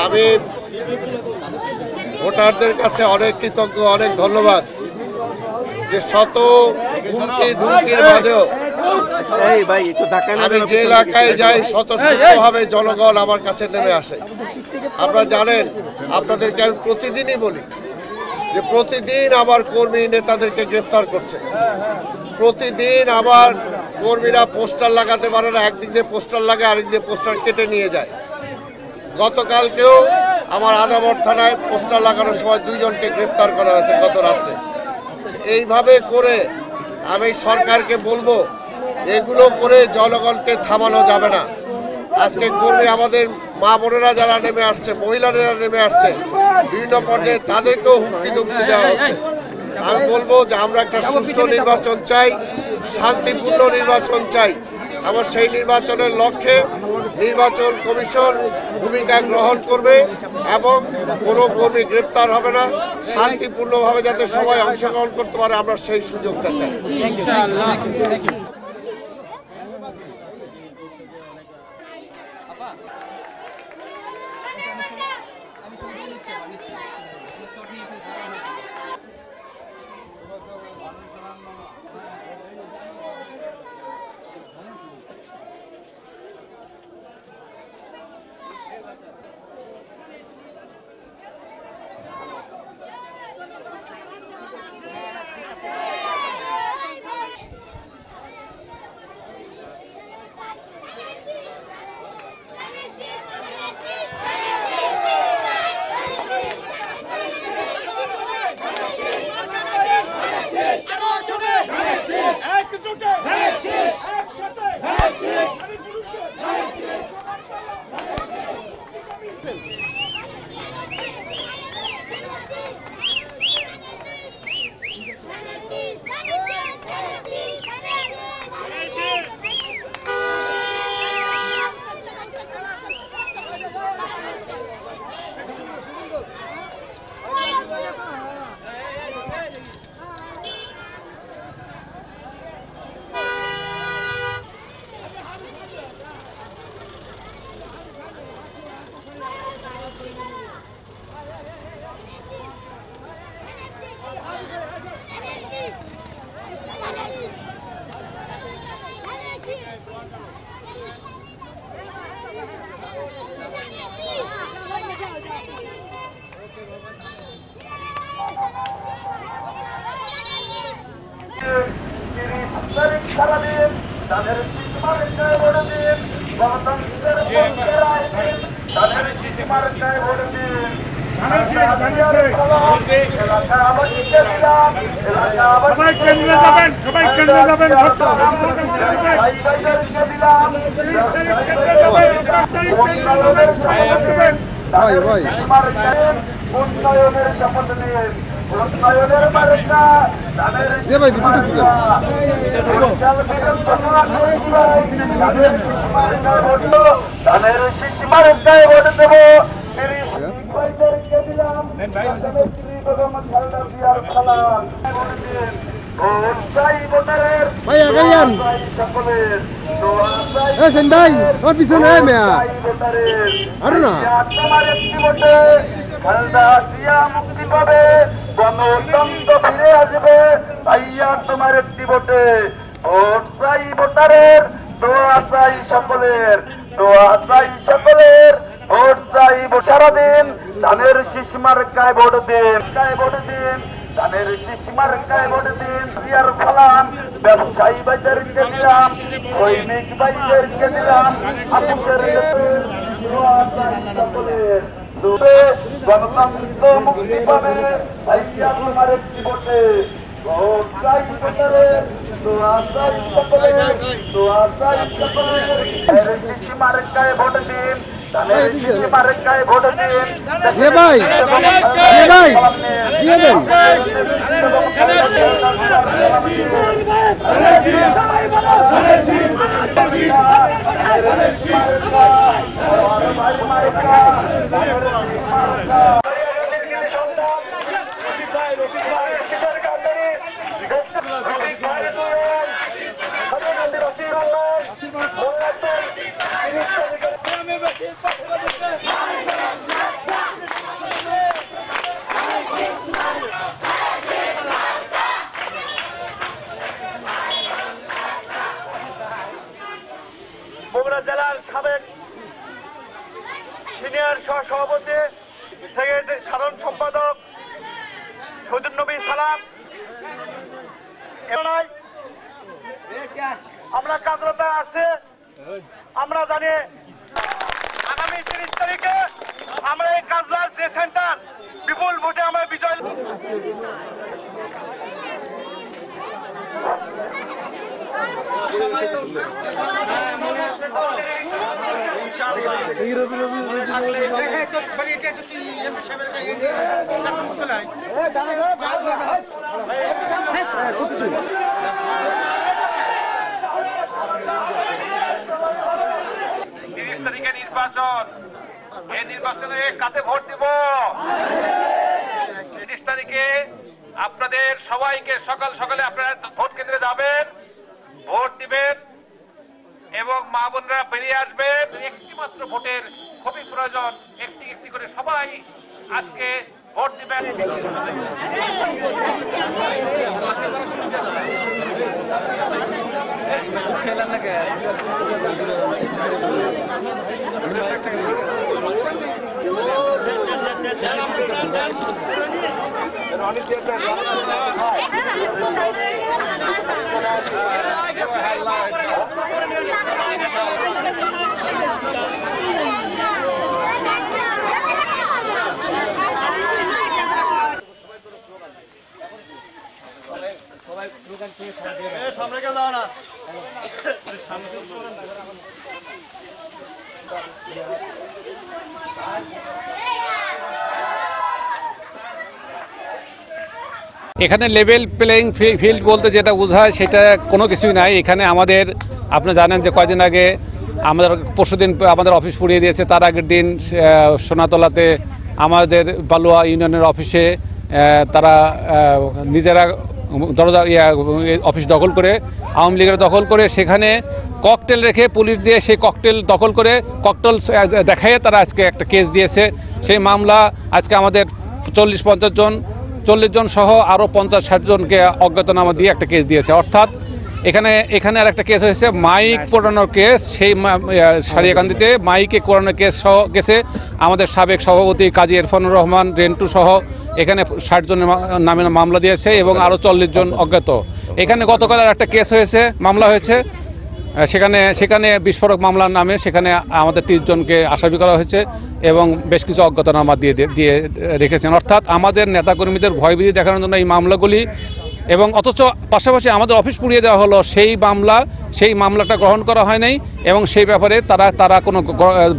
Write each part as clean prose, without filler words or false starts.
আমি ভোটারদের কাছে অনেক কৃতজ্ঞ, অনেক ধন্যবাদ যে শত হুমকি ধুমকির মাঝেও আমি যে এলাকায় যাই স্বতঃস্ফূর্তভাবে জনগণ আমার কাছে নেমে আসে। আপনারা জানেন, আপনাদেরকে আমি প্রতিদিনই বলি যে প্রতিদিন আমার কর্মী নেতাদেরকে গ্রেফতার করছে। প্রতিদিন আমার কর্মীরা পোস্টার লাগাতে পারে না, একদিক দিয়ে পোস্টার লাগে, আরেক দিয়ে পোস্টার কেটে নিয়ে যায়। গতকালকেও আমার আদাবর থানায় পোস্টার লাগানোর সময় 2 জনকে গ্রেফতার করা হয়েছে গত রাত্রে। এইভাবে করে আমি সরকারকে বলবো, এগুলো করে জনগণকে থামানো যাবে না। আজকে কর্মী আমাদের মা বোনেরা যারা নেমে আসছে, মহিলারা যারা নেমে আসছে, বিভিন্ন পর্যায়ে তাদেরকেও হুমকি ধুমকি দেওয়া হচ্ছে। আমি বলবো যে আমরা একটা সুষ্ঠু নির্বাচন চাই, শান্তিপূর্ণ নির্বাচন চাই। আমার সেই নির্বাচনের লক্ষ্যে নির্বাচন কমিশন ভূমিকা গ্রহণ করবে এবং কোনো কর্মী গ্রেপ্তার হবে না। শান্তিপূর্ণভাবে যাতে সবাই অংশগ্রহণ করতে পারে, আমরা সেই সুযোগটা চাই। সারাদিন তাদের শিশুমার ভোট দিন, গণতন্ত্রের তাদের শিশুমার ভোট দিন। উন্নয়নের শপথ নিয়ে উন্নয়নের মার্কা তাদের শিশুমার ভোট দেবো। পিছনে আরো না মুক্তি পাবে, গণতন্ত্র ফিরে আসবে। তাইয়া তোমার একটি ভোটে ভোট চাই ভোটারের, দোয়া চাই সকলের, দোয়া চাই সকলের, ভোট চাই সারাদিন ধানের শীষ মার্কায় ভোট দিন, ভোট দিন ধানের শীষ মার্কায় ভোট দিন। রিয়ার ফলান ব্যবসায়ী ভাইদেরকে দিলাম, সৈনিক ভাইদেরকে দিলাম, আপুষের দোয়া চাই সকলের, গণতন্ত্র মুক্তি পাবে। তাইয়া তোমার একটি ভোটে ভোট চাই ভোটারের, দোয়া চাই সকলের, দোয়া চাই সকলের। শীষ মার্কায় ভোট দিন, মার্কায় ভোট দিন। ভাই ভাই দিয়ে দেন। সরকার বগুড়া জেলার সাবেক সিনিয়র সহ-সভাপতি সেক্রেটারি সাধারণ সম্পাদক শহীদুল নবী সালাম, আমরা কাজরাতে আসছে। আমরা জানি আগামী 30 তারিখে আমরা এই কাজলার যে সেন্টার বিপুল ভোটে আমরা বিজয়। নির্বাচন, এই নির্বাচনে কাতে ভোট দিব? 30 তারিখে আপনাদের সবাইকে সকাল সকালে আপনারা ভোট কেন্দ্রে যাবেন, ভোট দিবেন এবং মা বোনরা বেরিয়ে আসবেন। একটি মাত্র ভোটের খুবই প্রয়োজন, একটি একটি করে সবাই আজকে ভোট দিবেন। এখানে লেভেল প্লেইং ফিল্ড বলতে যেটা বোঝায় সেটা কোনো কিছুই নাই। এখানে আমাদের আপনি জানেন যে কয়েকদিন আগে আমাদের পরশুদিন আমাদের অফিস পুড়িয়ে দিয়েছে, তার আগের দিন সোনাতলাতে আমাদের বালুয়া ইউনিয়নের অফিসে তারা নিজেরা দরজা অফিস দখল করে, আওয়ামী লীগের দখল করে, সেখানে ককটেল রেখে পুলিশ দিয়ে সেই ককটেল দখল করে ককটেল দেখাইয়ে তারা আজকে একটা কেস দিয়েছে। সেই মামলা আজকে আমাদের 40 জন সহ আরও 50-60 জনকে অজ্ঞাতনামা দিয়ে একটা কেস দিয়েছে। অর্থাৎ এখানে আর একটা কেস হয়েছে মাইক পোড়ানোর কেস। সেই সারিয়াকান্দিতে মাইকে পোড়ানোর কেসে আমাদের সাবেক সভাপতি কাজী ইরফানুর রহমান রেন্টু সহ এখানে 60 জনের নামে মামলা দিয়েছে এবং আরও 40 জন অজ্ঞাত। এখানে গতকাল আর একটা কেস হয়েছে, মামলা হয়েছে, সেখানে বিস্ফোরক মামলার নামে সেখানে আমাদের 30 জনকে আসামি করা হয়েছে এবং বেশ কিছু অজ্ঞাতনামা দিয়ে রেখেছেন। অর্থাৎ আমাদের নেতাকর্মীদের ভয়ভীতি দেখানোর জন্য এই মামলাগুলি, এবং অথচ পাশাপাশি আমাদের অফিস পুড়িয়ে দেওয়া হলো, সেই মামলাটা গ্রহণ করা হয় নাই এবং সেই ব্যাপারে তারা কোনো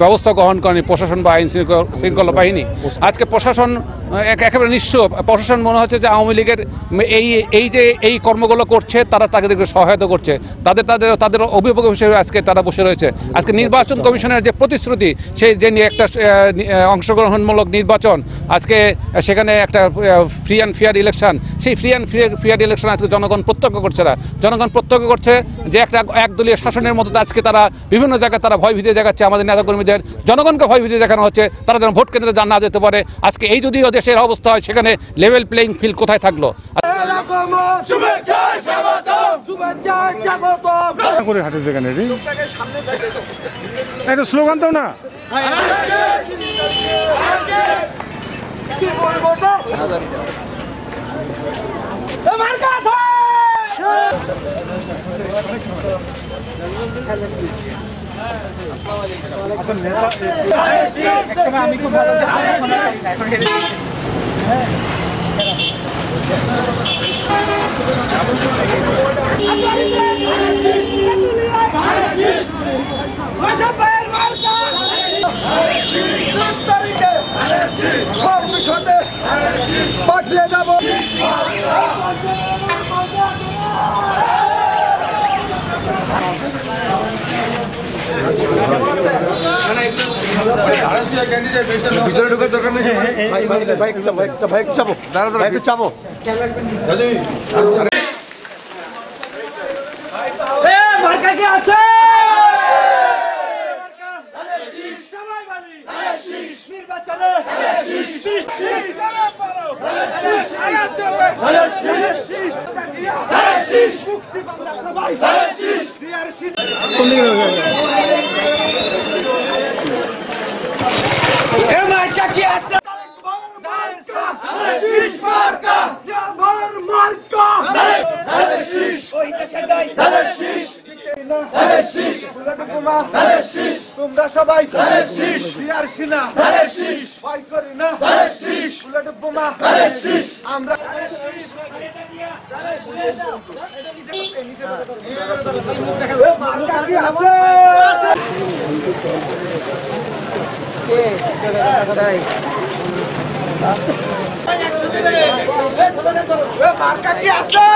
ব্যবস্থা গ্রহণ করেনি প্রশাসন বা আইন শৃঙ্খলা বাহিনী। আজকে প্রশাসন একেবারে নিঃস্ব। প্রশাসন মনে হচ্ছে যে আওয়ামী লীগের এই কর্মগুলো করছে, তারা তাদেরকে সহায়তা করছে, তাদের অভিভাবক হিসেবে আজকে তারা বসে রয়েছে। আজকে নির্বাচন কমিশনের যে প্রতিশ্রুতি, সেই যে নিয়ে একটা অংশগ্রহণমূলক নির্বাচন, আজকে সেখানে একটা ফ্রি অ্যান্ড ফেয়ার ইলেকশন, সেই ফ্রি অ্যান্ড ফেয়ার ইলেকশন আজকে জনগণ প্রত্যক্ষ করছে না। জনগণ প্রত্যক্ষ করছে যে একটা একদলীয় শাসনের মতো আজকে তারা বিভিন্ন জায়গায় তারা ভয়ভীতি দেখাচ্ছে। আমাদের নেতাকর্মীদের জনগণকে ভয়ভীতি দেখানো হচ্ছে, তারা যেন ভোট কেন্দ্রে না যেতে পারে। আজকে এই যদি দেশের অবস্থা হয়, সেখানে লেভেল প্লেইং ফিল্ড কোথায় থাকলো? স্লোগান তো না আমি খুব ভালো পাঠিয়ে যাবো। ভিতরে ঢোকার দরকার নেই। ভাই চাপো, দাঁড়া একটু চাপো। মার্কা কি আছে? তোমরা সবাই বিয়ার সিনা ভয় করি না বুলেট বোমা আমরা মার্কা কি আছে